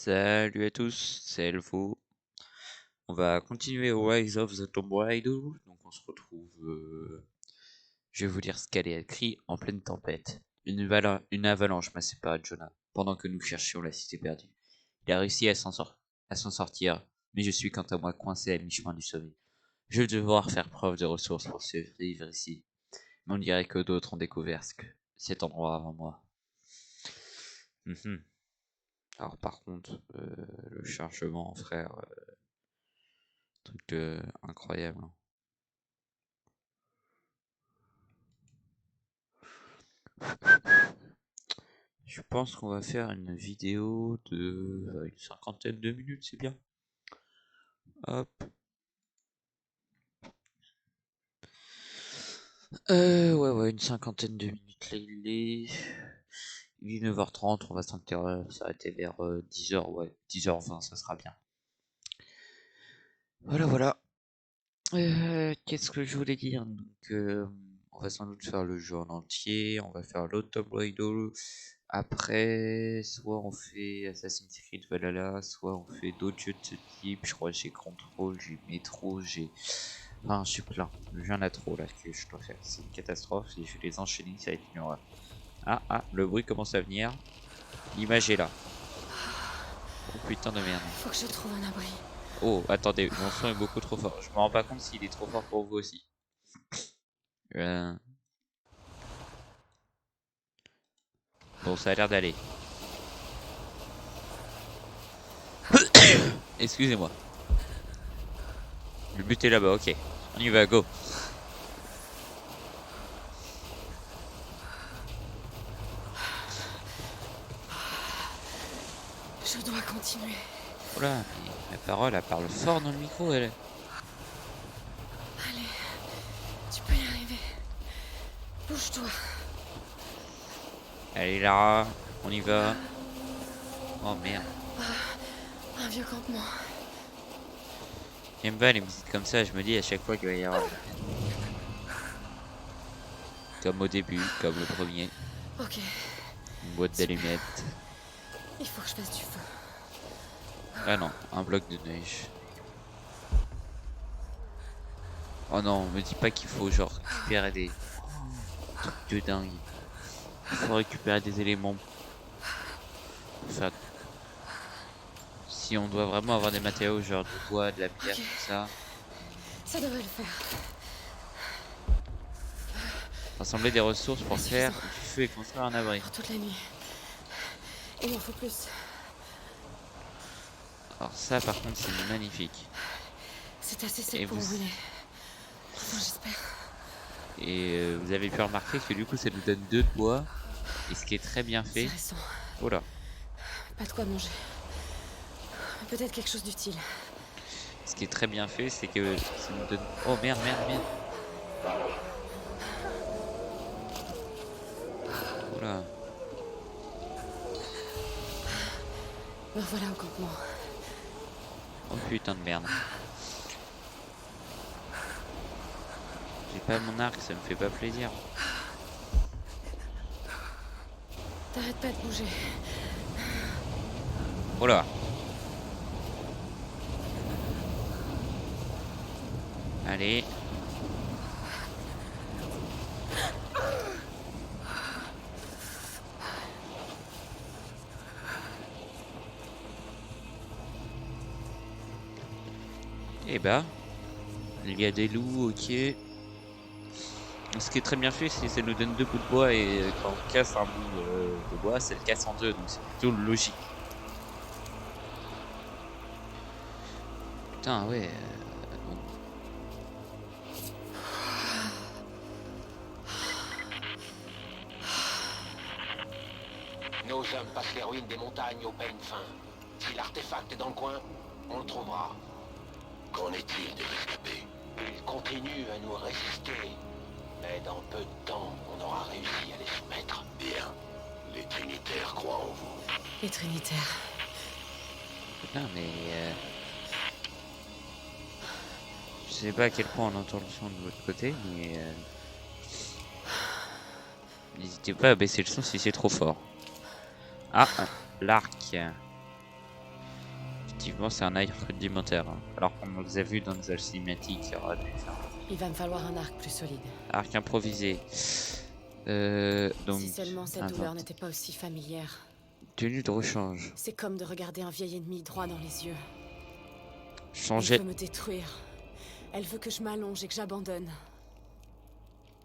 Salut à tous, c'est Elfo. On va continuer au Rise of the Tomb Raider. Donc on se retrouve. Je vais vous dire ce qu'elle est écrit en pleine tempête. Une avalanche m'a séparé de Jonah pendant que nous cherchions la cité perdue. Il a réussi à s'en sortir, mais je suis quant à moi coincé à mi-chemin du sommet. Je vais devoir faire preuve de ressources pour survivre ici. Mais on dirait que d'autres ont découvert cet endroit avant moi. Alors par contre, le chargement, frère, truc incroyable. Je pense qu'on va faire une vidéo de une cinquantaine de minutes, c'est bien. Hop. Ouais, une cinquantaine de minutes. Là, il est 9h30, on va s'arrêter vers 10h, ouais, 10h20, ça sera bien. Voilà. Qu'est-ce que je voulais dire? Donc, on va sans doute faire le jeu en entier, on va faire l'autre Tomb Raider. Après, soit on fait Assassin's Creed Valhalla, soit on fait d'autres jeux de ce type. Je crois que j'ai Control, j'ai Metro, Enfin, je suis plein. Il y en a trop là que je dois faire. C'est une catastrophe. Si je vais les enchaîner, ça va être une horreur. Ah, le bruit commence à venir. L'image est là. Oh putain de merde. Faut que je trouve un abri. Oh, attendez, mon son est beaucoup trop fort. Je me rends pas compte s'il est trop fort pour vous aussi. Bon, ça a l'air d'aller. Excusez-moi. Le but est là-bas, ok. On y va, go. Je dois continuer. Oula, la parole, elle parle fort dans le micro, elle. Allez, tu peux y arriver. Bouge-toi. Allez, Lara, on y va. Oh merde. Un vieux campement. J'aime pas les musiques comme ça, je me dis à chaque fois qu'il va y avoir. Comme au début, comme le premier. Ok. Une boîte d'allumettes. Il faut que je fasse du feu. Ah non, un bloc de neige. Oh non, me dis pas qu'il faut genre récupérer des trucs de dingue. Il faut récupérer des éléments. Enfin, si on doit vraiment avoir des matériaux genre du bois, de la pierre, Ok. tout ça. Ça devrait le faire. Rassembler des ressources pour faire Suffisant. du feu et construire un abri. Pour toute la nuit. Il m'en faut plus. Alors ça par contre c'est magnifique. C'est assez sec Et pour vous, brûler. Enfin, j'espère. et vous avez pu remarquer que du coup ça nous donne 2 de bois. Et ce qui est très bien C'est fait. récent. Oh là. Pas de quoi manger. Peut-être quelque chose d'utile. Ce qui est très bien fait, c'est que ça nous donne. Oh merde. Oh là. Me revoilà au campement. Oh putain de merde. J'ai pas mon arc, ça me fait pas plaisir. T'arrêtes pas de bouger. Oh là. Allez. Et bah. Il y a des loups, ok. Ce qui est très bien fait, c'est que ça nous donne 2 bouts de bois et quand on casse un bout de bois, ça le casse en 2, donc c'est plutôt logique. Putain, ouais. Bon. Nos hommes passent les ruines des montagnes au peigne fin. Si l'artefact est dans le coin, on le trouvera. Qu'en est-il des rescapés? Ils continuent à nous résister. Mais dans peu de temps, on aura réussi à les soumettre. Bien. Les Trinitaires croient en vous. Les Trinitaires. Putain, mais. Je sais pas à quel point on entend le son de votre côté, mais. N'hésitez pas à baisser le son si c'est trop fort. Ah, l'arc. Effectivement, c'est un arc rudimentaire. Hein. Alors qu'on les a vus dans les cinématiques, il y aura des Il va me falloir un arc plus solide. arc improvisé. Donc, Si seulement cette douleur invente. n'était pas aussi familière. Tenue de rechange. C'est comme de regarder un vieil ennemi droit dans les yeux. Elle Changer. veut me détruire. Elle veut que je m'allonge et que j'abandonne.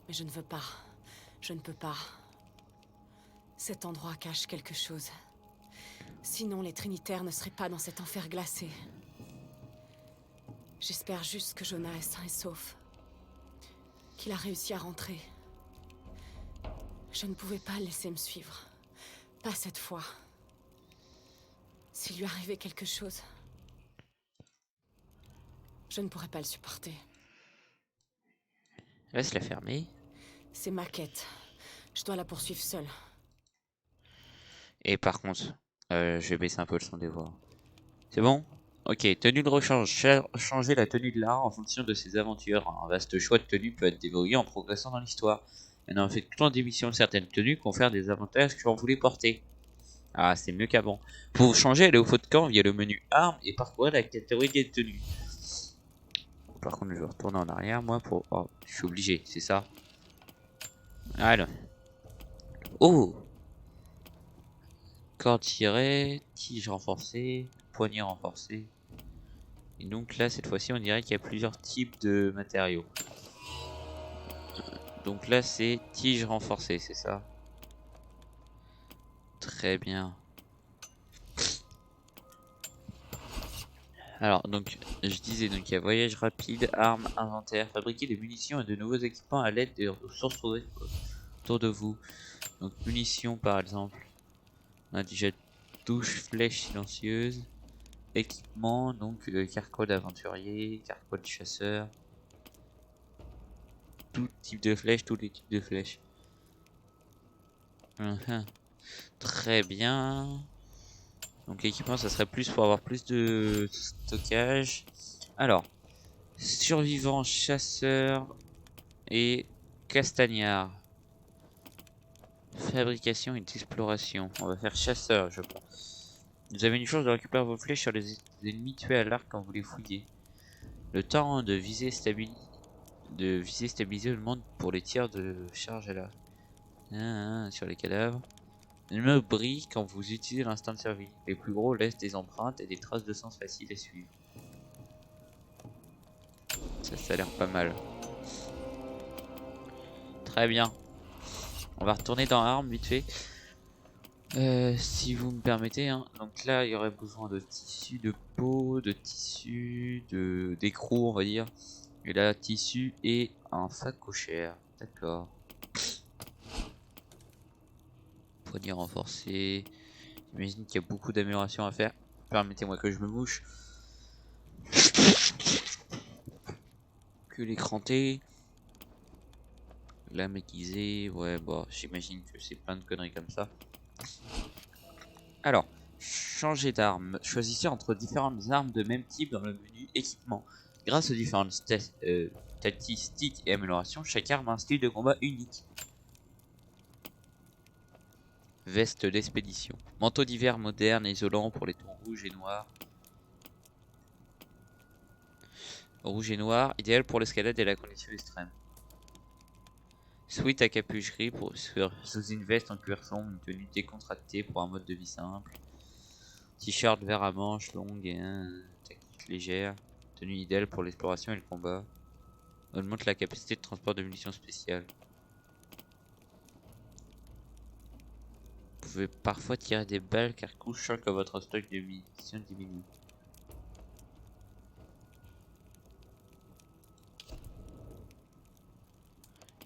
Mais je ne veux pas. Je ne peux pas. Cet endroit cache quelque chose. Sinon, les Trinitaires ne seraient pas dans cet enfer glacé. J'espère juste que Jonah est sain et sauf. Qu'il a réussi à rentrer. Je ne pouvais pas le laisser me suivre. Pas cette fois. S'il lui arrivait quelque chose, je ne pourrais pas le supporter. Laisse-la fermer. C'est ma quête. Je dois la poursuivre seule. Et par contre, je vais baisser un peu le son des voix. C'est bon? Ok, tenue de rechange. Changer la tenue de l'art en fonction de ses aventures. Un vaste choix de tenue peut être évolué en progressant dans l'histoire. Mais en effectuant des missions, certaines tenues confèrent des avantages que l'on voulait porter. Ah, c'est mieux qu'avant. Pour changer, allez au feu de camp via le menu armes et parcourir la catégorie des tenues. Par contre, je vais retourner en arrière, moi, pour... Oh, je suis obligé, c'est ça. Alors. Oh! Corde tirée, tige renforcée, poignée renforcée. Et donc là, cette fois-ci, on dirait qu'il y a plusieurs types de matériaux. Donc là, c'est tige renforcée, c'est ça? Très bien. Alors, donc, je disais, donc il y a voyage rapide, armes, inventaire, fabriquer des munitions et de nouveaux équipements à l'aide des ressources trouvées autour de vous. Donc, munitions par exemple. On a déjà touche, flèche silencieuse. Équipement, donc carquois d'aventurier, carquois de chasseur. Tout type de flèche, tous les types de flèches. Très bien. Donc l'équipement, ça serait plus pour avoir plus de stockage. Alors, survivant, chasseur et castagnard. Fabrication et exploration. On va faire chasseur, je pense. Vous avez une chance de récupérer vos flèches sur les ennemis tués à l'arc quand vous les fouillez. Le temps de viser stabilisé augmente pour les tirs de charge à l'arc. Sur les cadavres. L'immeuble brille quand vous utilisez l'instinct de survie. Les plus gros laissent des empreintes et des traces de sang faciles à suivre. Ça a l'air pas mal. Très bien. On va retourner dans armes vite fait. Si vous me permettez. Hein. Donc là, il y aurait besoin de tissu, de peau, de tissu, d'écrou, on va dire. Et là, tissu et un sac cochère. D'accord. Poignée renforcée. J'imagine qu'il y a beaucoup d'améliorations à faire. Permettez-moi que je me mouche. Que l'écran T. Lame aiguisée. Ouais, bon, j'imagine que c'est plein de conneries comme ça. Alors, changer d'arme. Choisissez entre différentes armes de même type dans le menu équipement. Grâce aux différentes statistiques et améliorations, chaque arme a un style de combat unique. Veste d'expédition. Manteau d'hiver moderne et isolant pour les tons rouges et noirs. Rouge et noir, idéal pour l'escalade et la condition extrême. Sweat à capuche gris pour sous une veste en cuir sombre, une tenue décontractée pour un mode de vie simple. T-shirt vert à manches longues et tactique légère. Tenue idéale pour l'exploration et le combat. Augmente la capacité de transport de munitions spéciales. Vous pouvez parfois tirer des balles car couchant que votre stock de munitions diminue.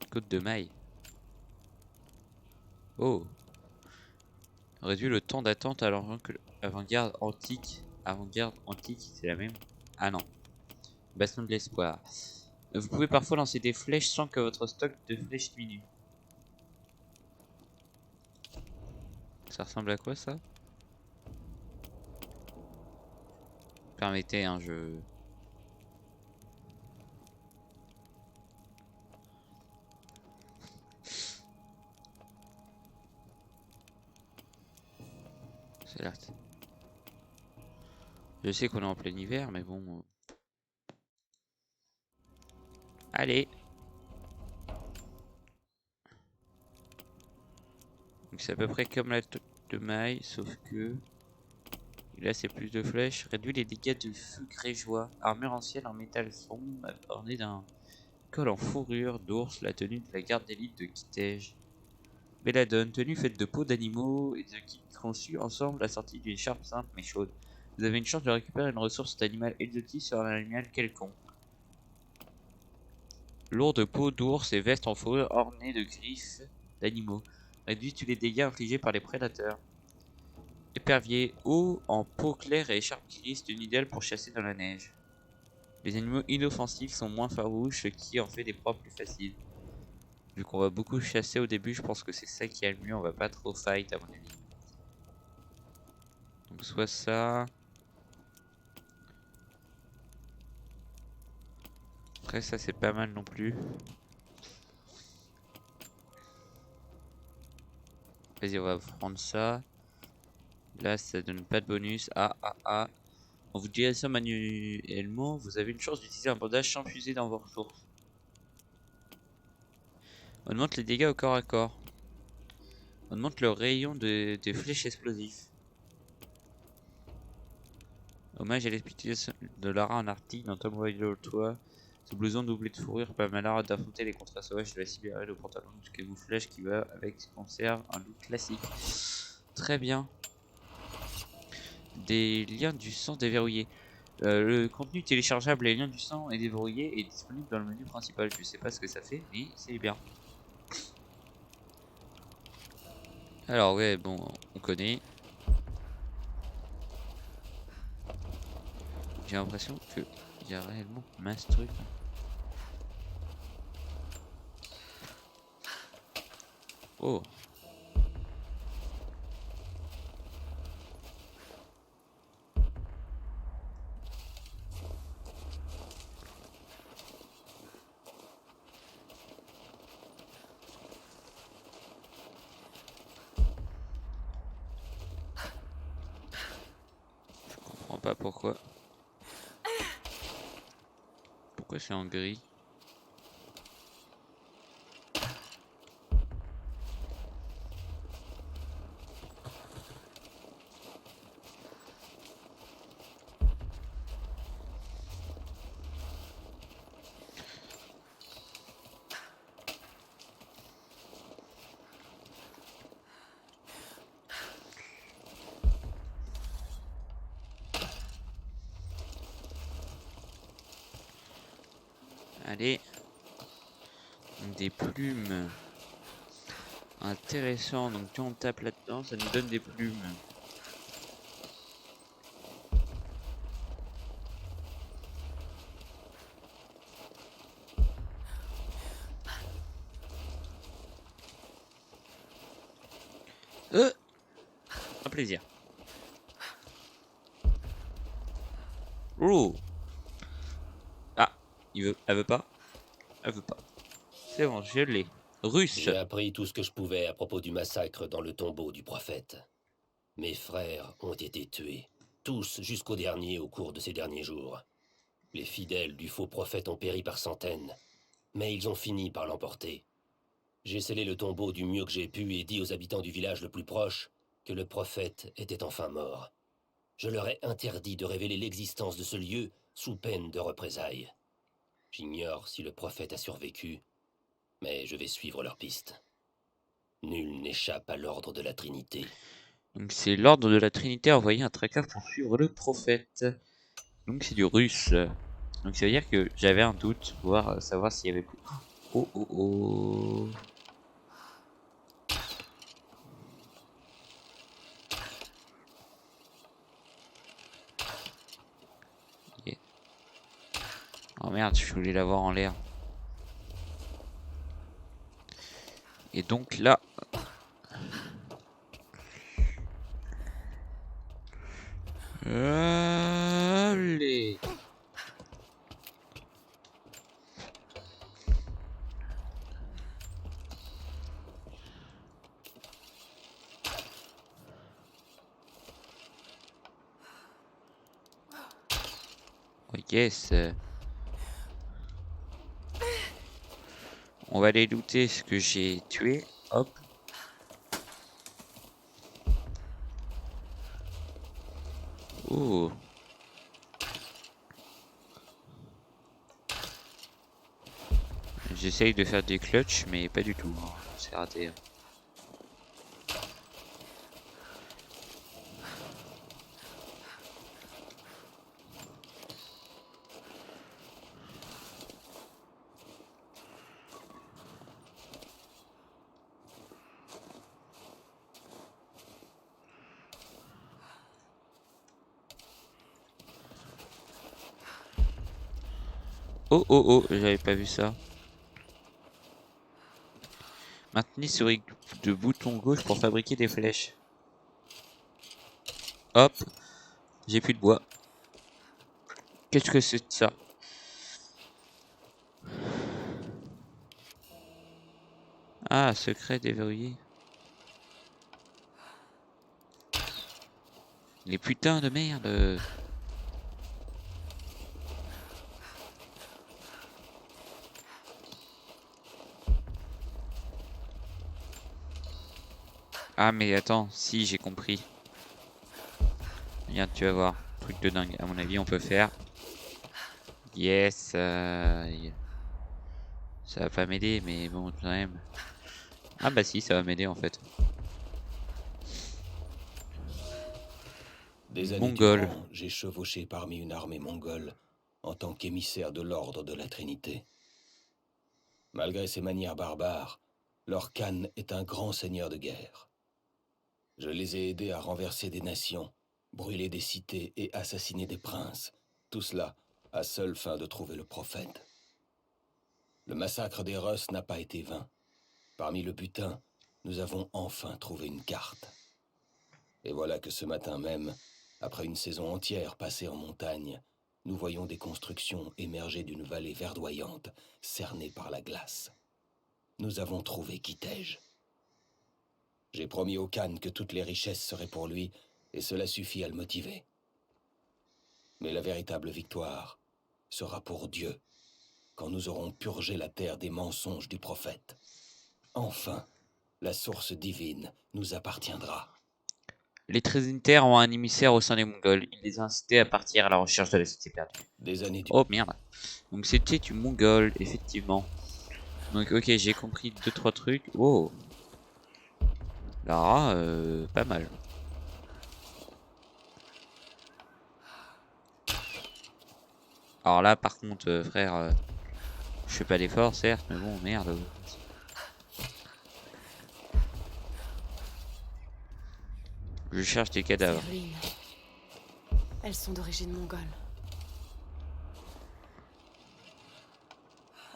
Côte de maille. Oh. Réduit le temps d'attente alors que avant-garde antique. Avant-garde antique, c'est la même. Ah non. Bastion de l'espoir. Vous pouvez parfois lancer des flèches sans que votre stock de flèches diminue. Ça ressemble à quoi ça? Permettez, hein, je... C'est l'air... Je sais qu'on est en plein hiver, mais bon. Allez. Donc c'est à peu près comme la de maille, sauf que là c'est plus de flèches. Réduit les dégâts de feu grégeois. Armure ancienne en métal sombre, ornée d'un col en fourrure d'ours, la tenue de la garde d'élite de Kitej. Belladone, tenue faite de peaux d'animaux et de kits conçus ensemble, assortie d'une écharpe simple mais chaude. Vous avez une chance de récupérer une ressource d'animal exotique sur un animal quelconque. Lourde peau d'ours et veste en fourrure ornée de griffes d'animaux. Réduit tous les dégâts infligés par les prédateurs. Épervier haut en peau claire et écharpe grise, une idéale pour chasser dans la neige. Les animaux inoffensifs sont moins farouches, ce qui en fait des proies plus faciles. Vu qu'on va beaucoup chasser au début, je pense que c'est ça qui est le mieux, on va pas trop fight à mon avis. Donc soit ça. Après ça c'est pas mal non plus. Vas-y on va prendre ça. Là ça donne pas de bonus. On vous dit ça manuellement, vous avez une chance d'utiliser un bandage sans puiser dans vos ressources. On augmente les dégâts au corps à corps. On augmente le rayon des flèches explosives. Hommage à l'utilisation de Lara en Arctique dans Tom Raider 3. Ce blouson doublé de fourrure permet à Lara d'affronter les contrats sauvages de la Sibérie. Le pantalon de camouflage qui va avec conserve un look classique. Très bien. Des liens du sang déverrouillés. Le contenu téléchargeable Les liens du sang est déverrouillé et disponible dans le menu principal. Je sais pas ce que ça fait, mais c'est bien. Alors ouais, bon, on connaît. J'ai l'impression qu'il y a réellement masse truc. Oh. Je comprends pas pourquoi. Pourquoi c'est en gris? Allez. Des plumes. Intéressant. Donc quand on tape là-dedans, ça nous donne des plumes. Un plaisir. Oh. Ah, elle veut pas. Elle veut pas. C'est bon, je l'ai. Russe. J'ai appris tout ce que je pouvais à propos du massacre dans le tombeau du prophète. Mes frères ont été tués, tous jusqu'au dernier au cours de ces derniers jours. Les fidèles du faux prophète ont péri par centaines, mais ils ont fini par l'emporter. J'ai scellé le tombeau du mieux que j'ai pu et dit aux habitants du village le plus proche que le prophète était enfin mort. Je leur ai interdit de révéler l'existence de ce lieu sous peine de représailles. J'ignore si le prophète a survécu, mais je vais suivre leur piste. Nul n'échappe à l'ordre de la Trinité. Donc c'est l'ordre de la Trinité a envoyé un tracker pour suivre le prophète. Donc c'est du russe. Donc ça veut dire que j'avais un doute, savoir s'il y avait plus. Oh oh oh. Yeah. Oh merde, je voulais l'avoir en l'air. Et donc là. Allez. Oh yes. On va aller looter ce que j'ai tué. Hop. Oh. J'essaye de faire des clutches, mais pas du tout. C'est raté. Oh oh oh, j'avais pas vu ça. Maintenez souris de bouton gauche pour fabriquer des flèches. Hop, j'ai plus de bois. Qu'est-ce que c'est de ça? Ah, secret déverrouillé. Les putains de merde. Ah mais attends, si j'ai compris. Regarde, tu vas voir. Truc de dingue. À mon avis, on peut faire. Yes. Ça va pas m'aider, mais bon, quand même. Ah bah si, ça va m'aider en fait. Des années Mongol. durant, j'ai chevauché parmi une armée mongole en tant qu'émissaire de l'ordre de la Trinité. Malgré ses manières barbares, leur Khan est un grand seigneur de guerre. Je les ai aidés à renverser des nations, brûler des cités et assassiner des princes. Tout cela à seule fin de trouver le prophète. Le massacre des Russes n'a pas été vain. Parmi le butin, nous avons enfin trouvé une carte. Et voilà que ce matin même, après une saison entière passée en montagne, nous voyons des constructions émerger d'une vallée verdoyante, cernée par la glace. Nous avons trouvé Kitej. J'ai promis au Khan que toutes les richesses seraient pour lui, et cela suffit à le motiver. Mais la véritable victoire sera pour Dieu, quand nous aurons purgé la terre des mensonges du prophète. Enfin, la source divine nous appartiendra. Les Trinitaires ont un émissaire au sein des Mongols. Il les a incités à partir à la recherche de la cité perdue. Des années Oh merde. Donc c'était du Mongol, effectivement. Donc ok, j'ai compris 2-3 trucs. Oh. Là, pas mal. Alors là, par contre, frère, je fais pas d'effort, certes, mais bon, merde. Je cherche des cadavres. Ces ruines, elles sont d'origine mongole.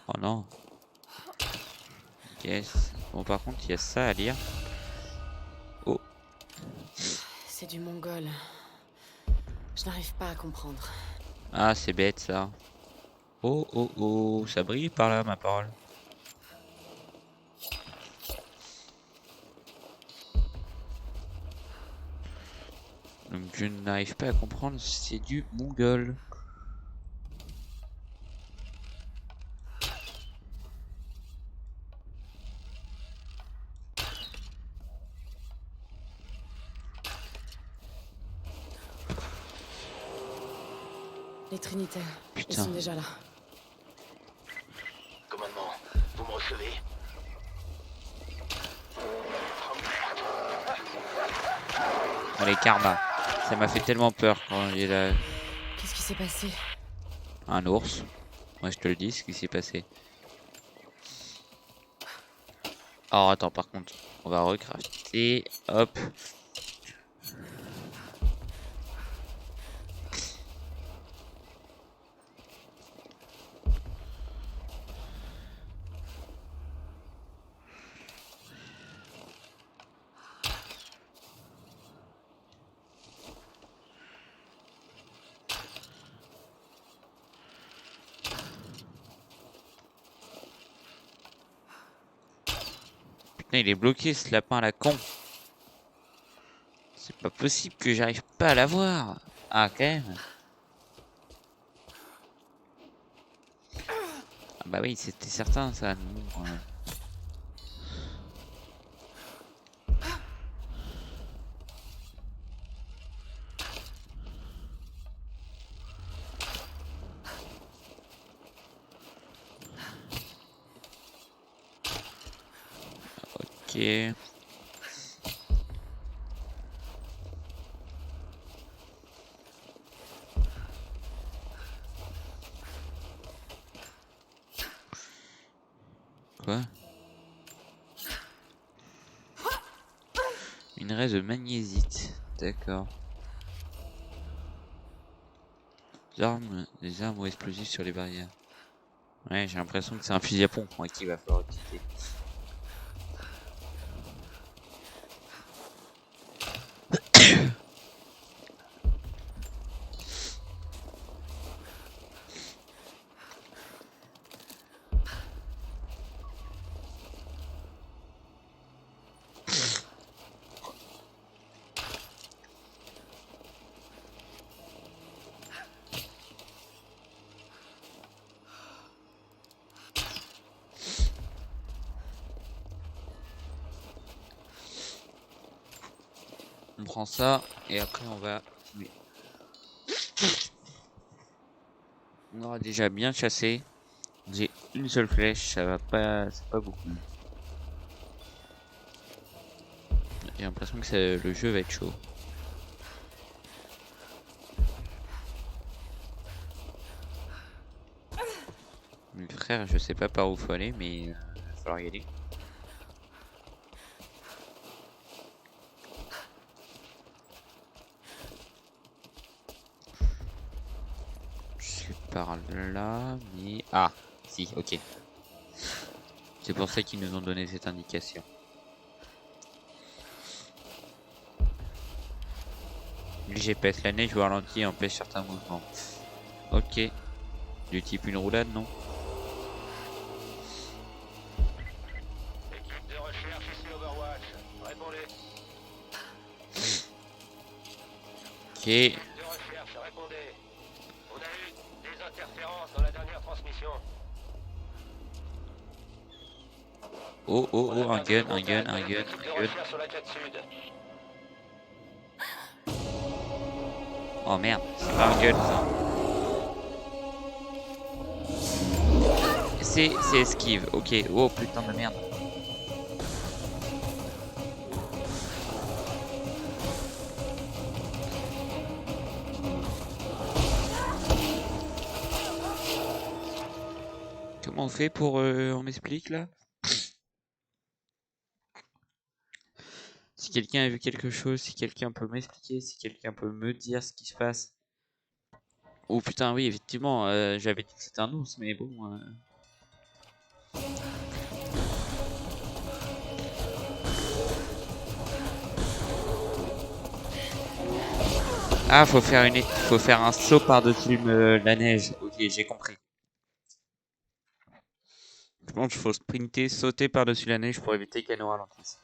Oh non. Yes. Bon, par contre, il y a ça à lire. Oh. C'est du mongol. Je n'arrive pas à comprendre. Ah, c'est bête ça. Oh, oh, oh. Ça brille par là, ma parole. Donc, je n'arrive pas à comprendre si c'est du mongol. Les Trinitaires, ils Putain. sont déjà là. Commandement, vous me recevez? Allez, karma. Ça m'a fait tellement peur quand il y a Qu'est-ce qui s'est passé? un ours. Moi, je te le dis, ce qui s'est passé. Alors, attends, par contre, on va recrafter. Hop. Putain, il est bloqué ce lapin à la con. C'est pas possible que j'arrive pas à l'avoir. Ah, quand même. Bah oui, c'était certain ça. Bon, ok. Quoi? Minerai de magnésite. D'accord. Des armes ou explosifs sur les barrières. Ouais, j'ai l'impression que c'est un fusil à pompe moi qu'il va falloir utiliser. On prend ça et après on va... Oui. On aura déjà bien chassé. J'ai une seule flèche, ça va pas... c'est pas beaucoup. J'ai l'impression que le jeu va être chaud. Mes frères, je sais pas par où faut aller, mais il va falloir y aller. C'est par là, mais... Ah, si, ok. C'est pour ça qu'ils nous ont donné cette indication. Le GPS, la neige ou ralenti empêche certains mouvements. Ok. Du type une roulade, non? Équipe de recherche ici Overwatch. Répondez. Ok. Équipe de recherche, répondez. On a eu des interférences dans la dernière transmission. Oh, oh, On a oh, un perdu gun, le un gun, contact un avec gun, l'équipe de un gun. recherche sur la quête sud. Oh merde, c'est pas un gun ça. C'est esquive, ok. Oh putain de merde. Comment on fait pour... on m'explique là? Si quelqu'un a vu quelque chose, si quelqu'un peut m'expliquer, si quelqu'un peut me dire ce qui se passe. Oh putain oui, effectivement, j'avais dit que c'était un ours, mais bon... Ah, faut faire un saut par-dessus la neige. Ok, j'ai compris. Je pense qu'il faut sprinter, sauter par-dessus la neige pour éviter qu'elle nous ralentisse.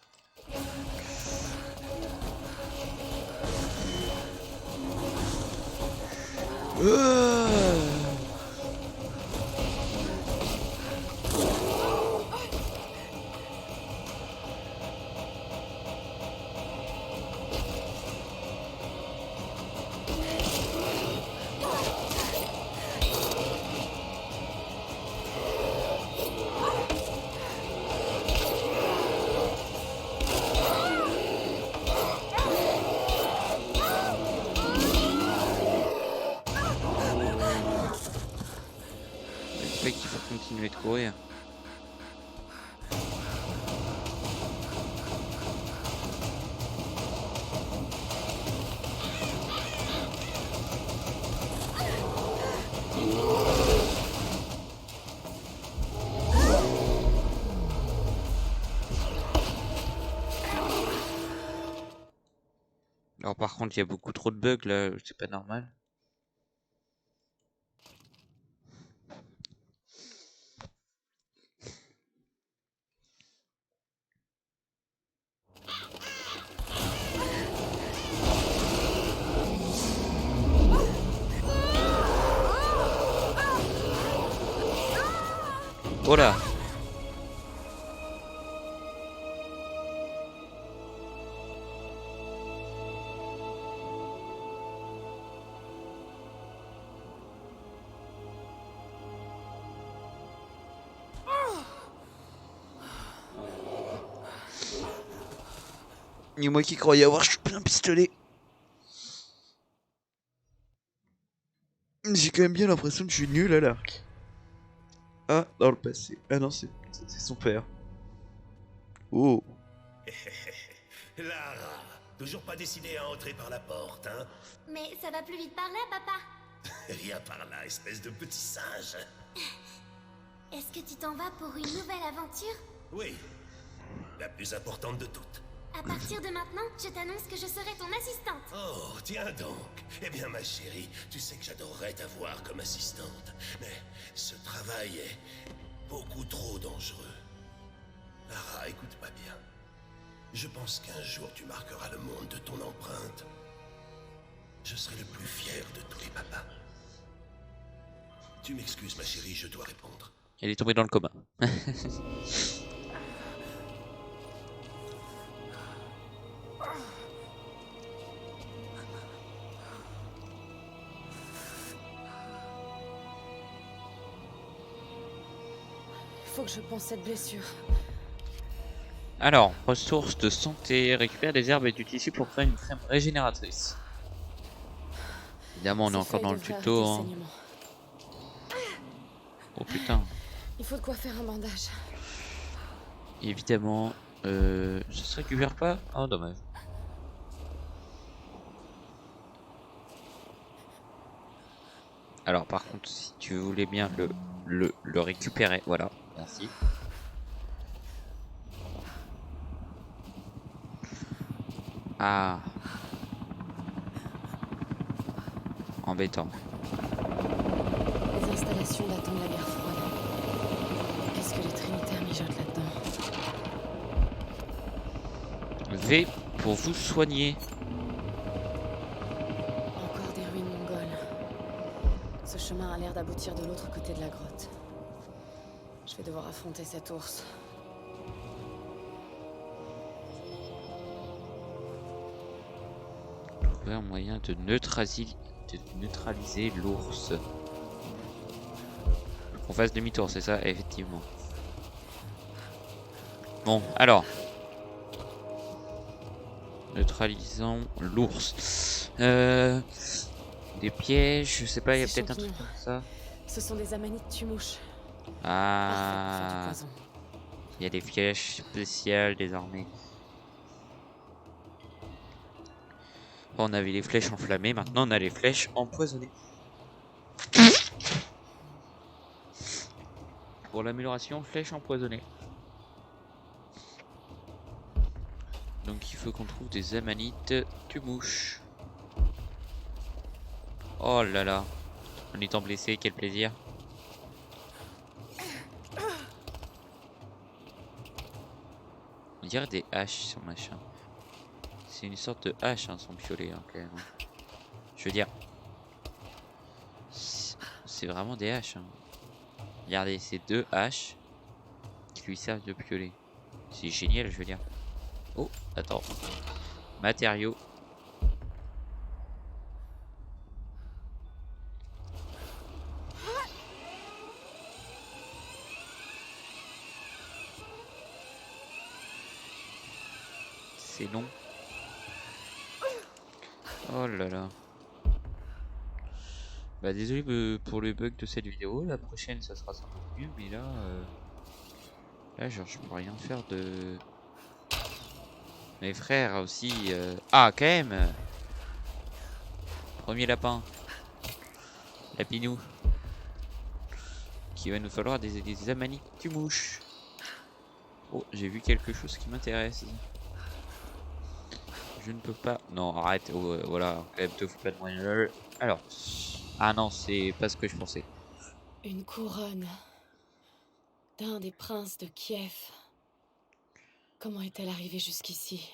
Le fait qu'il faut continuer de courir. Alors par contre, il y a beaucoup trop de bugs là, c'est pas normal. Oh là. Et moi qui croyais avoir chopé un pistolet. J'ai quand même bien l'impression que je suis nul à l'arc. Ah, dans le passé. Ah non, c'est son père. Oh. Lara, toujours pas décidé à entrer par la porte, hein? Mais ça va plus vite par là, papa. Viens par là, espèce de petit singe. Est-ce que tu t'en vas pour une nouvelle aventure? Oui, la plus importante de toutes. À partir de maintenant, je t'annonce que je serai ton assistante. Oh, tiens donc. Eh bien, ma chérie, tu sais que j'adorerais t'avoir comme assistante. Mais ce travail est beaucoup trop dangereux. Lara, écoute-moi bien. Je pense qu'un jour tu marqueras le monde de ton empreinte. Je serai le plus fier de tous les papas. Tu m'excuses, ma chérie, je dois répondre. Elle est tombée dans le coma. Faut que je pense cette blessure. Alors, ressources de santé, récupère des herbes et du tissu pour créer une crème régénératrice. Évidemment, on est Ces encore feuilles dans le devraient tuto. arrêter le Hein. saignement. Oh putain. Il faut de quoi faire un bandage. Évidemment, ça se récupère pas. Oh, dommage. Alors, par contre, si tu voulais bien le récupérer, voilà, merci. Ah. Embêtant. Les installations datant de la guerre froide. Qu'est-ce que les Trinitaires mijotent là-dedans? V pour vous soigner. Encore des ruines mongoles. Ce chemin a l'air d'aboutir de l'autre côté de la grotte. Je vais devoir affronter cet ours. Trouver un moyen de neutraliser l'ours. On fasse demi-tour, c'est ça? Effectivement. Bon, alors. Neutralisons l'ours. Des pièges, je sais pas, il y a Ces peut-être un truc champignons. comme ça. Ce sont des amanites tumouches. Ah, Parfait pour faire du poison. il y a des pièges spéciales désormais. Bon, on avait les flèches enflammées, maintenant on a les flèches empoisonnées. Pour l'amélioration, flèches empoisonnées. Donc il faut qu'on trouve des amanites tumouches. Oh là là. En étant blessé, quel plaisir. On dirait des haches sur machin. C'est une sorte de hache, hein, son piolet, hein, quand même. Je veux dire. C'est vraiment des haches. Hein. Regardez, c'est deux haches qui lui servent de piolet. C'est génial, je veux dire. Oh, attends. Matériaux. C'est long. Oh là là. Bah désolé pour le bug de cette vidéo. La prochaine, ça sera sans doute mieux. Mais là, là genre, je peux rien faire de... Mes frères aussi. Ah, quand même. Premier lapin. Lapinou. Qu'il va nous falloir des amanites tumouches. Oh, j'ai vu quelque chose qui m'intéresse. Je ne peux pas... Non, arrête. Oh, voilà, quand même, te fous pas de moyen. Alors. Ah non, c'est pas ce que je pensais. Une couronne d'un des princes de Kiev. Comment est-elle arrivée jusqu'ici?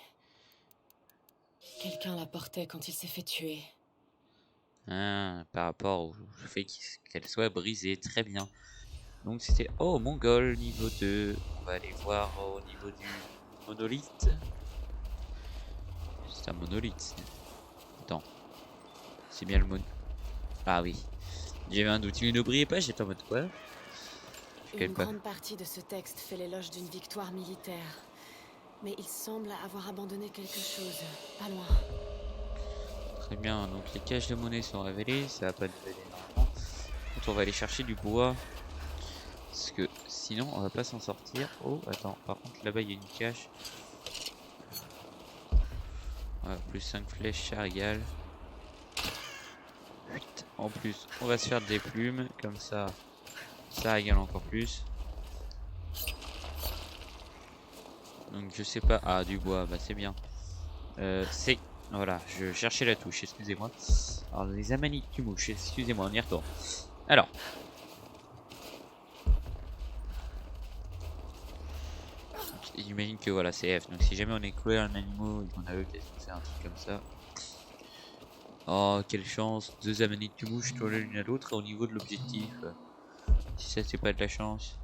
Quelqu'un la portait quand il s'est fait tuer. Ah, par rapport au fait qu'elle soit brisée. Très bien. Donc c'était... Oh, Mongol, niveau 2. On va aller voir au niveau du monolithe. C'est un monolithe. Attends. C'est bien le mon... Ah oui. J'avais un doute. Il ne brillait pas, j'étais en mode quoi? Une grande partie de ce texte fait l'éloge d'une victoire militaire. Mais il semble avoir abandonné quelque chose, pas loin. Très bien, donc les caches de monnaie sont révélées, ça va pas nous aider énormément. On va aller chercher du bois. Parce que sinon on va pas s'en sortir. Oh attends, par contre là-bas il y a une cache. Voilà, plus 5 flèches, ça régale. En plus on va se faire des plumes, comme ça régale encore plus. Donc je sais pas, ah du bois, bah c'est bien. C'est, voilà, je cherchais la touche, excusez-moi. Alors les amanites du mouche, excusez-moi, on y retourne. Alors. J'imagine que voilà c'est F, donc si jamais on est cloué à un animal et qu'on a l'occasion de faire un truc comme ça. Oh quelle chance, 2 amanites tu bouges toi l'une à l'autre au niveau de l'objectif. Si ça c'est pas de la chance.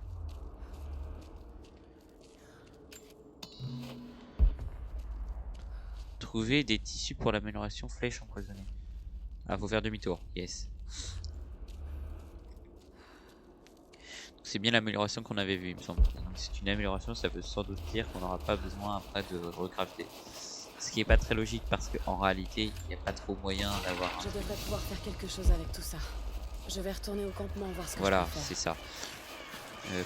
Trouver des tissus pour l'amélioration flèche empoisonnée. Ah faut faire demi-tour, yes. C'est bien l'amélioration qu'on avait vue il me semble. C'est une amélioration, ça veut sans doute dire qu'on n'aura pas besoin après de recrafter. Ce qui est pas très logique parce qu'en réalité il n'y a pas trop moyen d'avoir. Je devrais pouvoir faire quelque chose avec tout ça. Je vais retourner au campement voir ce que voilà, je peux faire. c'est ça.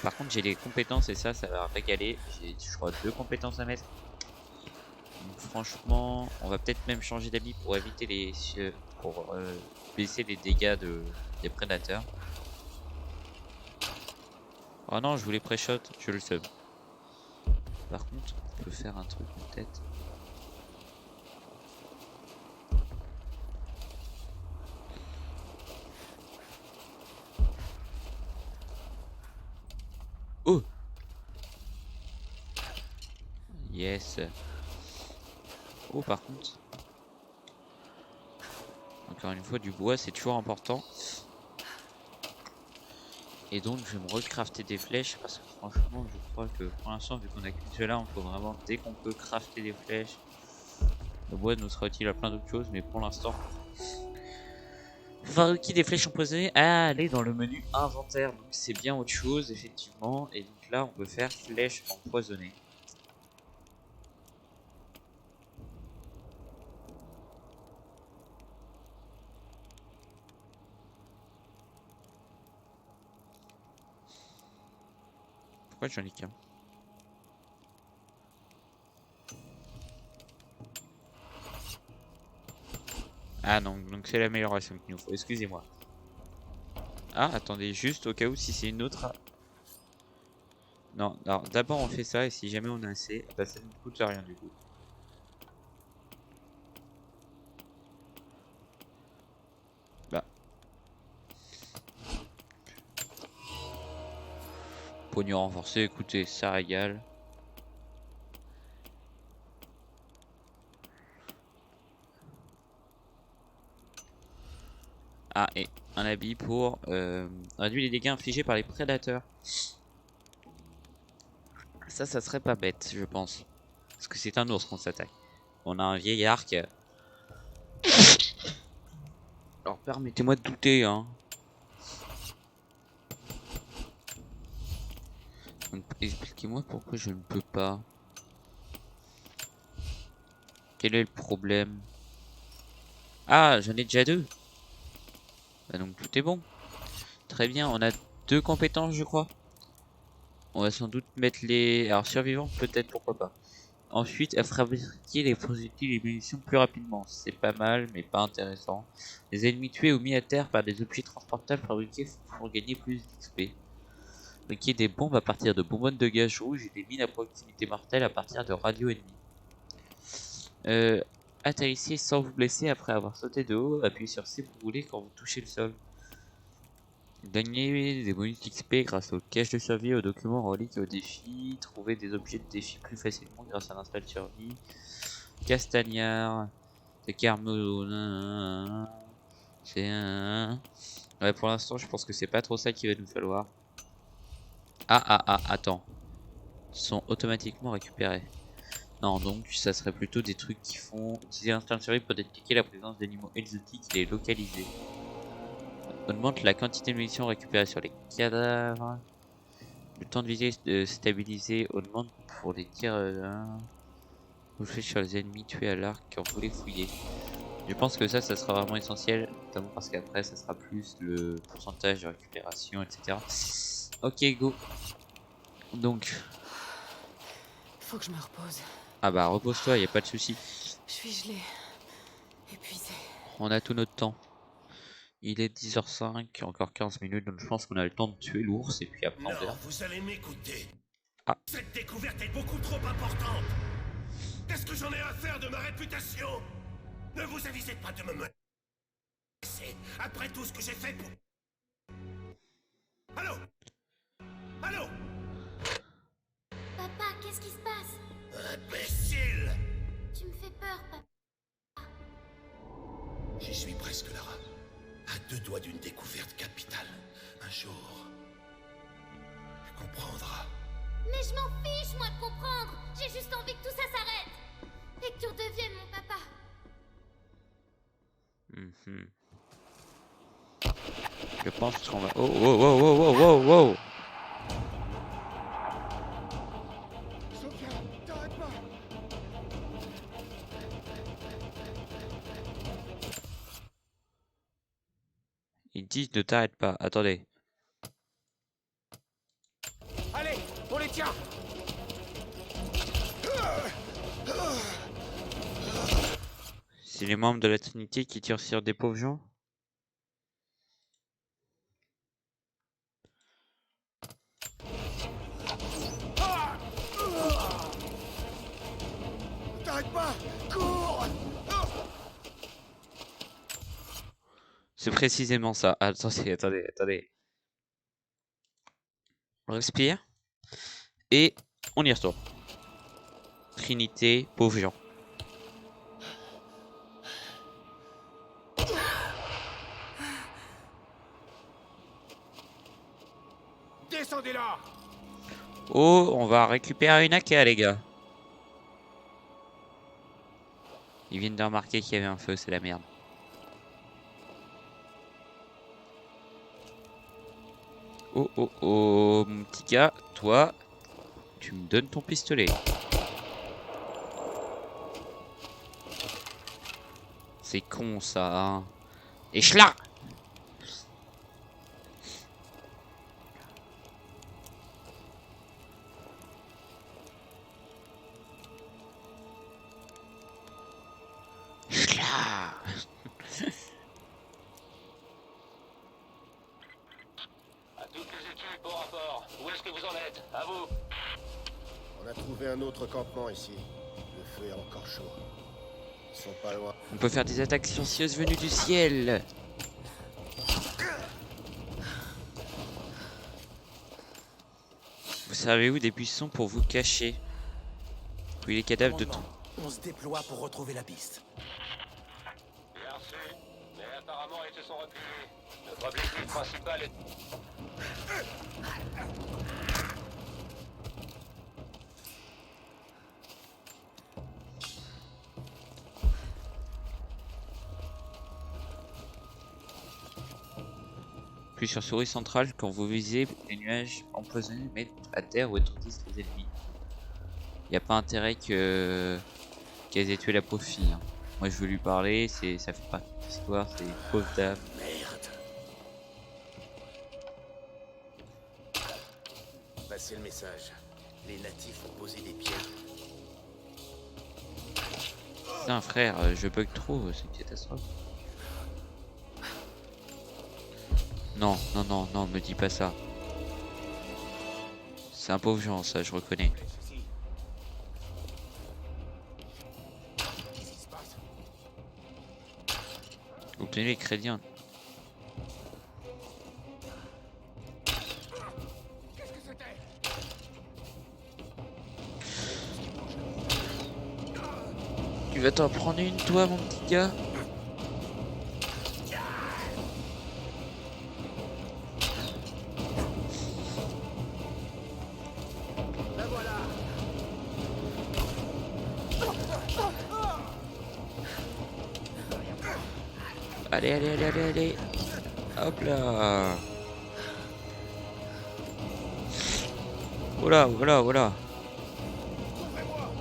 Par contre j'ai les compétences et ça va régaler. J'ai je crois 2 compétences à mettre. Donc franchement on va peut-être même changer d'habit pour éviter les pour baisser les dégâts des prédateurs. Oh non je voulais pré-shot, je le sub. Par contre on peut faire un truc peut-être. Oh yes. Oh par contre encore une fois du bois c'est toujours important. Et donc je vais me recrafter des flèches parce que franchement je crois que pour l'instant vu qu'on a qu'une seule arme, il faut vraiment dès qu'on peut crafter des flèches. Le bois nous sera utile à plein d'autres choses mais pour l'instant fabriquer des flèches empoisonnées à aller dans le menu inventaire, donc c'est bien autre chose effectivement. Et donc là on peut faire flèches empoisonnées. Pourquoi j'en ai qu'un? Ah non, donc c'est l'amélioration qu'il nous faut, excusez-moi. Ah attendez, juste au cas où si c'est une autre... Non, alors d'abord on fait ça et si jamais on a assez, bah ça ne coûte rien du coup. Bah. Pognon renforcé, écoutez, ça régale. Ah et un habit pour réduire les dégâts infligés par les prédateurs. Ça serait pas bête je pense. Parce que c'est un ours qu'on s'attaque. On a un vieil arc. Alors permettez-moi de douter hein. Expliquez-moi pourquoi je ne peux pas. Quel est le problème? Ah j'en ai déjà 2. Bah donc tout est bon. Très bien, on a 2 compétences je crois. On va sans doute mettre les... Alors survivants peut-être, pourquoi pas. Ensuite, à fabriquer les projectiles et munitions plus rapidement. C'est pas mal, mais pas intéressant. Les ennemis tués ou mis à terre par des objets transportables fabriqués pour gagner plus d'XP. Fabriquer des bombes à partir de bonbonnes de gaz rouge et des mines à proximité mortelle à partir de radio ennemis. Atterrissez sans vous blesser après avoir sauté de haut. Appuyez sur C pour rouler quand vous touchez le sol. Gagner des bonus XP grâce aux caches de survie, aux documents reliques et aux défis. Trouver des objets de défi plus facilement grâce à l'install de survie. Castagnard. C'est Carmelo. C'est un... Ouais, pour l'instant, je pense que c'est pas trop ça qu'il va nous falloir. Attends. Sont automatiquement récupérés. Non, donc ça serait plutôt des trucs qui font utiliser l'instinct de survie pour détecter la présence d'animaux exotiques et les localiser. Augmente la quantité de munitions récupérées sur les cadavres. Le temps de visée stabilisé augmente pour les tirs touchés sur les ennemis tués à l'arc quand vous les fouillez. Je pense que ça sera vraiment essentiel, notamment parce qu'après ça sera plus le pourcentage de récupération, etc. Ok, go. Donc. Faut que je me repose. Ah bah repose-toi, y a pas de souci. Je suis gelée. Épuisée. On a tout notre temps. Il est 10h05, encore 15 minutes, donc je pense qu'on a le temps de tuer l'ours et puis après on Non, verra. vous allez m'écouter. Ah. Cette découverte est beaucoup trop importante. Qu'est-ce que j'en ai à faire de ma réputation? Ne vous avisez pas de me menacer après tout ce que j'ai fait pour... Allô? Allô? Papa, qu'est-ce qui se passe? Imbécile! Tu me fais peur, papa. J'y suis presque, Lara. À 2 doigts d'une découverte capitale. Un jour... tu comprendras. Mais je m'en fiche, moi, de comprendre. J'ai juste envie que tout ça s'arrête. Et que tu redeviennes mon papa. Je pense qu'on va... Oh, oh, oh, oh, oh, oh, oh. Ils disent ne t'arrête pas, attendez. Allez, on les tient. C'est les membres de la Trinité qui tirent sur des pauvres gens? T'arrêtes pas, cours. C'est précisément ça. Attendez. On respire. Et on y retourne. Trinité, pauvres gens. Descendez là. Oh, on va récupérer une AK, les gars. Ils viennent de remarquer qu'il y avait un feu, c'est la merde. Oh, oh, oh, mon petit gars, toi, tu me donnes ton pistolet. C'est con, ça, hein. Et là. À toutes les équipes au rapport. Où est-ce que vous en êtes? À vous. On a trouvé un autre campement ici. Le feu est encore chaud. Ils sont pas loin. On peut faire des attaques silencieuses venues du ciel. Vous savez où des buissons pour vous cacher? Puis les cadavres de tout. On se déploie pour retrouver la piste. Bien reçu. Mais apparemment, ils se sont reculés. Notre objectif principal est... Puis sur souris centrale, quand vous visez, les nuages empoisonnés mettent à terre ou étourdissent les ennemis. Y a pas intérêt qu'elles aient tué la pauvre fille. Hein. Moi je veux lui parler, ça fait partie de l'histoire, c'est une pauvre dame. Merde. Passez le message. Les natifs ont posé des pierres. Putain frère, je bug trop, c'est une catastrophe. Non, me dis pas ça. C'est un pauvre gens, ça, je reconnais. Obtenez les crédits. Hein. Tu vas t'en prendre une, toi, mon petit gars? Allez, allez, allez, allez, allez. Hop là. Voilà, voilà, voilà. Ouvrez-moi.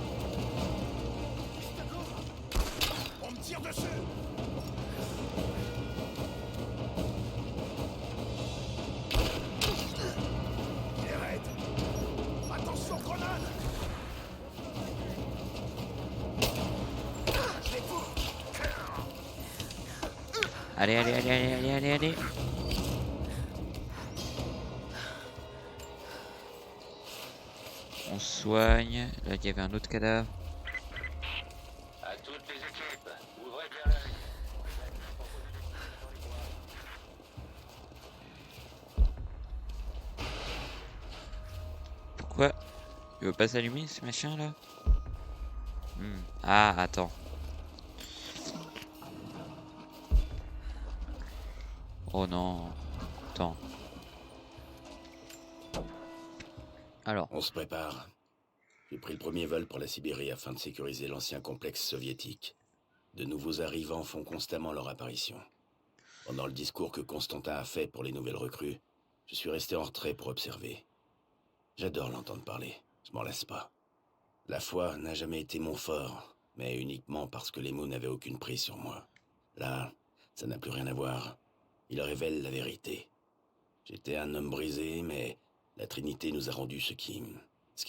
On me tire dessus. Arrête. Attention, grenade. Je les fous. Allez, allez, allez, allez, allez, allez, allez. On soigne. Là, il y avait un autre cadavre. À toutes les équipes, ouvrez bien l'œil. Pourquoi il veut pas s'allumer ce machin là? Ah, attends. Oh non. Attends. Alors, On se prépare. J'ai pris le premier vol pour la Sibérie afin de sécuriser l'ancien complexe soviétique. De nouveaux arrivants font constamment leur apparition. Pendant le discours que Constantin a fait pour les nouvelles recrues, je suis resté en retrait pour observer. J'adore l'entendre parler, je m'en lasse pas. La foi n'a jamais été mon fort, mais uniquement parce que les mots n'avaient aucune prise sur moi. Là, ça n'a plus rien à voir. Il révèle la vérité. J'étais un homme brisé, mais la Trinité nous a rendu ce qui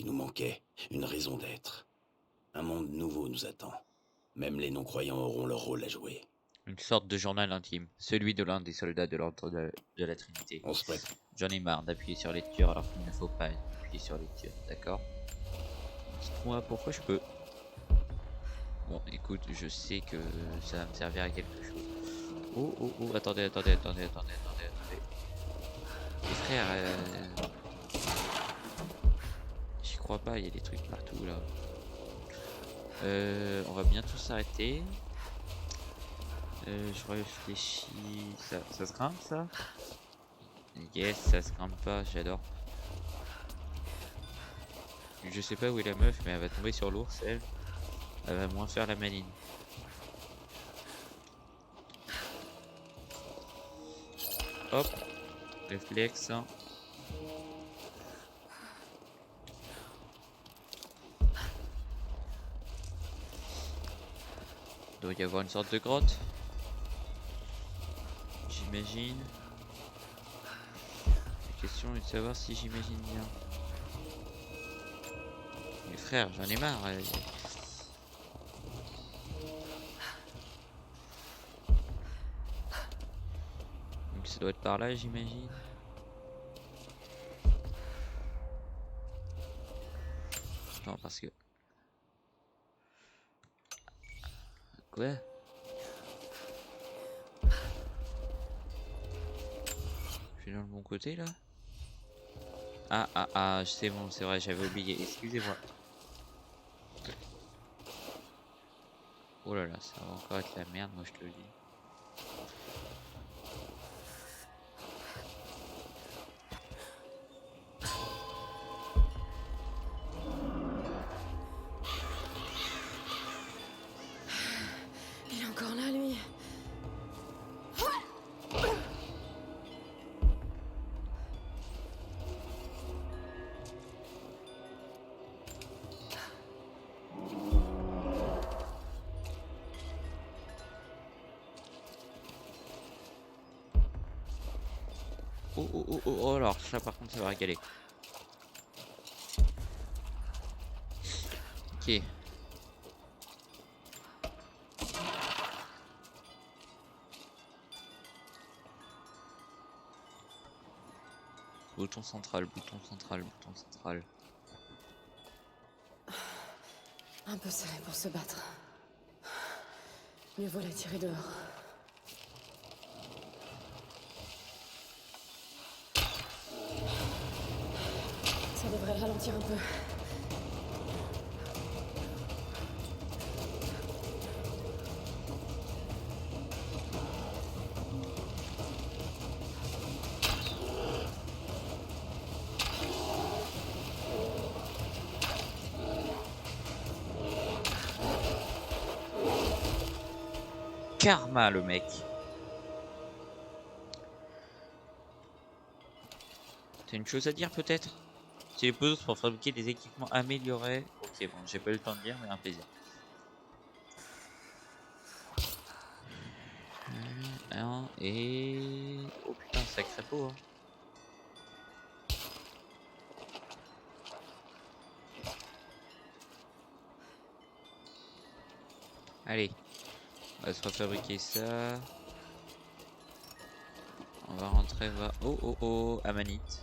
nous manquait, une raison d'être. Un monde nouveau nous attend. Même les non-croyants auront leur rôle à jouer. une sorte de journal intime. Celui de l'un des soldats de l'ordre de la Trinité. On se prépare. J'en ai marre d'appuyer sur lecture alors qu'il ne faut pas appuyer sur lecture, d'accord? Dites-moi pourquoi je peux. Bon, écoute, je sais que ça va me servir à quelque chose. Oh, oh, oh, attendez, attendez, attendez, attendez, attendez, attendez. Les frères, j'y crois pas, il y a des trucs partout là. On va bientôt s'arrêter. Je réfléchis. Ça se grimpe ça? Yes, ça se grimpe pas, j'adore. Je sais pas où est la meuf, mais elle va tomber sur l'ours, elle. Elle va moins faire la maline. Hop, réflexe. Hein. Il doit y avoir une sorte de grotte. J'imagine. La question est de savoir si j'imagine bien. Mais frère, j'en ai marre. Donc ça doit être par là, j'imagine. Non, parce que... Quoi? Je suis dans le bon côté là? Ah, c'est bon, c'est vrai, j'avais oublié. Excusez-moi. Oh là là, ça va encore être la merde, moi je te le dis. Il est encore là, lui. Oh, alors ça par contre ça va régaler. Ok. Bouton central, bouton central, bouton central. Un peu serré pour se battre. Mieux vaut la tirer dehors. Ça devrait le ralentir un peu. Karma le mec. T'as une chose à dire peut-être? Si les puzzles pour fabriquer des équipements améliorés. Ok, bon, j'ai pas eu le temps de dire, mais un plaisir. Un et... Oh putain, sacré pot, hein. Allez, on va se refabriquer ça. On va rentrer voir... Oh oh oh, Amanite.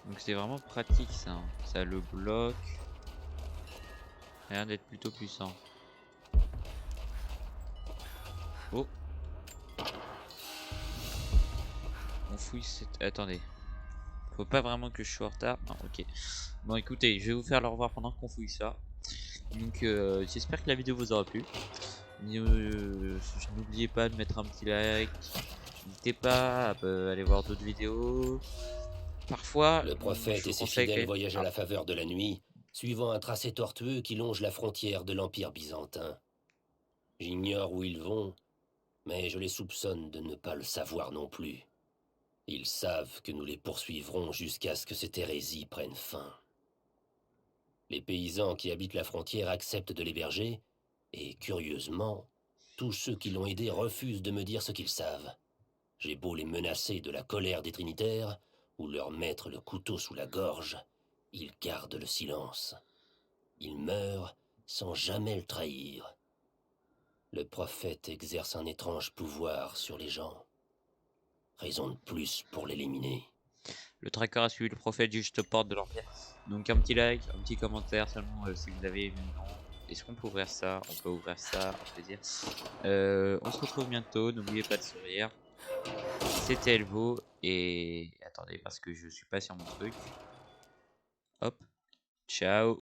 Donc c'est vraiment pratique ça, hein. Ça le bloque. Ça a l'air d'être plutôt puissant. Oh. On fouille cette... Attendez. Faut pas vraiment que je sois en retard. Non, ok. Bon écoutez, je vais vous faire le revoir pendant qu'on fouille ça. Donc j'espère que la vidéo vous aura plu. N'oubliez pas de mettre un petit like. N'hésitez pas à aller voir d'autres vidéos. Parfois, Le prophète je et vous ses conseille fidèles voyagent à la faveur de la nuit, suivant un tracé tortueux qui longe la frontière de l'Empire byzantin. J'ignore où ils vont, mais je les soupçonne de ne pas le savoir non plus. Ils savent que nous les poursuivrons jusqu'à ce que cette hérésie prenne fin. Les paysans qui habitent la frontière acceptent de l'héberger, et curieusement, tous ceux qui l'ont aidé refusent de me dire ce qu'ils savent. J'ai beau les menacer de la colère des Trinitaires, ou leur mettre le couteau sous la gorge, ils gardent le silence. Ils meurent sans jamais le trahir. Le prophète exerce un étrange pouvoir sur les gens. Raison de plus pour l'éliminer. le tracker a suivi le prophète juste porte de l'Empire. Donc un petit like, un petit commentaire seulement si vous avez aimé le nom. Est-ce qu'on peut ouvrir ça? On peut ouvrir ça, un plaisir. On se retrouve bientôt, n'oubliez pas de sourire. C'était Elvo et attendez parce que je suis pas sur mon truc. Hop, ciao.